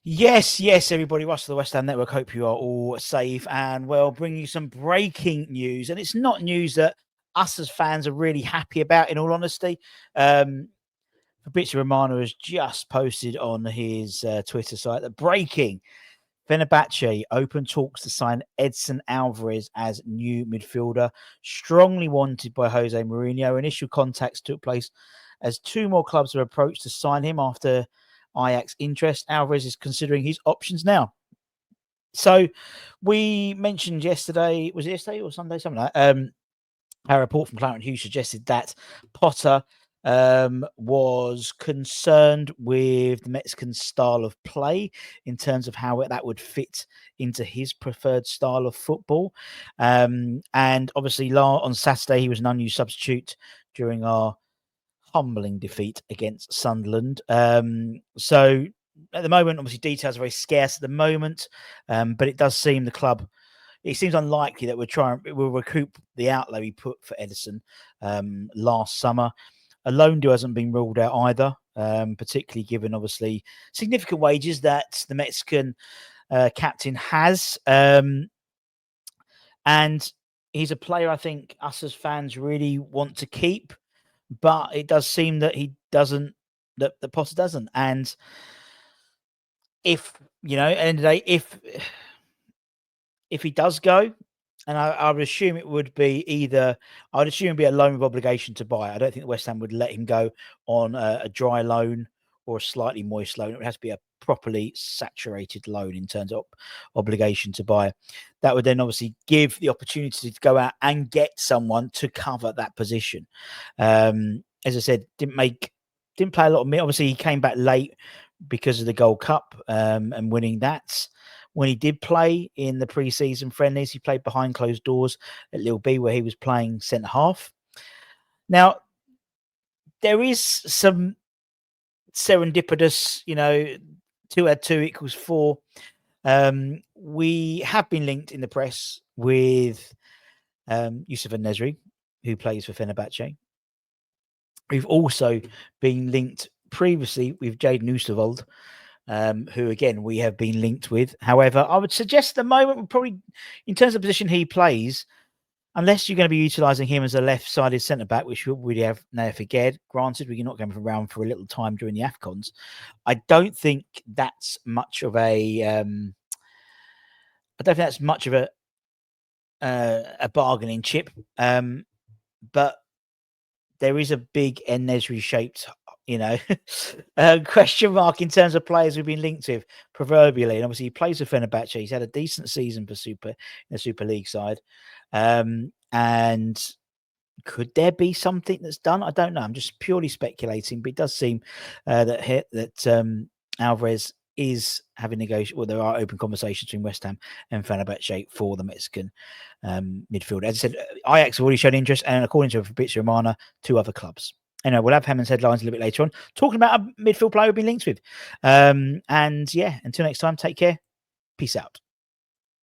Yes, everybody. Russell, the West Ham Network. Hope you are all safe and well. Bring you some breaking news, and it's not news that us as fans are really happy about. In all honesty, Fabrizio Romano has just posted on his Twitter site that breaking: Fenerbache open talks to sign Edson Alvarez as new midfielder, strongly wanted by Jose Mourinho. Initial contacts took place as two more clubs were approached to sign him after Ajax interest. Alvarez is considering his options now. So we mentioned yesterday, was it yesterday or Sunday, something like that? A report from Clarence Hughes suggested that Potter was concerned with the Mexican style of play in terms of how that would fit into his preferred style of football. And obviously on Saturday, he was an unused substitute during our humbling defeat against Sunderland. So at the moment, obviously details are very scarce at the moment, but it does seem the club, it seems unlikely that we'll recoup the outlay we put for Edison last summer. A loan deal hasn't been ruled out either, particularly given obviously significant wages that the Mexican captain has. And he's a player I think us as fans really want to keep, but it does seem that he doesn't, that Potter doesn't. And if, at the end of the day, if he does go, and I would assume it would be I'd assume it'd be a loan with obligation to buy. I don't think West Ham would let him go on a dry loan or a slightly moist loan. It would have to be a properly saturated loan in terms of obligation to buy. That would then obviously give the opportunity to go out and get someone to cover that position. As I said, didn't play a lot of minutes. Obviously, he came back late because of the Gold Cup and winning that. When he did play in the pre-season friendlies, he played behind closed doors at Lille B, where he was playing centre half. Now, there is some serendipitous, 2 add 2 equals 4. We have been linked in the press with Youssef En-Nesyri, who plays for Fenerbahce. We've also been linked previously with Jadon Oosterwolde, who again we have been linked with. However, I would suggest at the moment we're probably, in terms of the position he plays, unless you're going to be utilising him as a left-sided centre-back, which we have now forget. Granted, we're not going around for a little time during the AFCONs. I don't think that's much of a bargaining chip. But there is a big En-Nesyri shaped, question mark in terms of players we've been linked with, proverbially. And obviously, he plays for Fenerbahce. He's had a decent season for the Super League side. And could there be something that's done? I don't know. I'm just purely speculating, but it does seem that Alvarez is having negotiations. Well, there are open conversations between West Ham and Fenerbahce for the Mexican midfield. As I said, Ajax have already shown interest, and according to Fabrizio Romano, 2 other clubs. Anyway, we'll have Hammond's headlines a little bit later on, talking about a midfield player we've been linked with. And yeah, until next time, take care. Peace out.